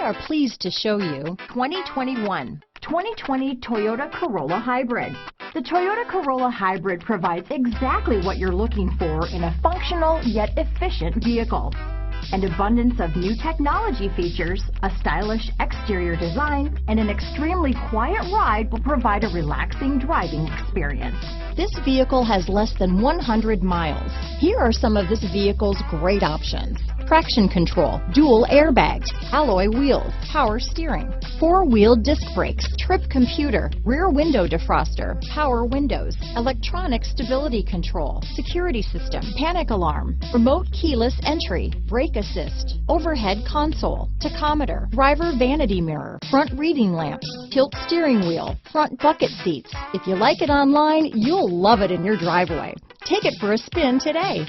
are pleased to show you 2020 Toyota Corolla Hybrid. The Toyota Corolla Hybrid provides exactly what you're looking for in a functional yet efficient vehicle. An abundance of new technology features, a stylish exterior design, and an extremely quiet ride will provide a relaxing driving experience. This vehicle has less than 100 miles. Here are some of this vehicle's great options: traction control, dual airbags, alloy wheels, power steering, four-wheel disc brakes, trip computer, rear window defroster, power windows, electronic stability control, security system, panic alarm, remote keyless entry, brake assist, overhead console, tachometer, driver vanity mirror, front reading lamps, tilt steering wheel, front bucket seats. If you like it online, you'll love it in your driveway. Take it for a spin today.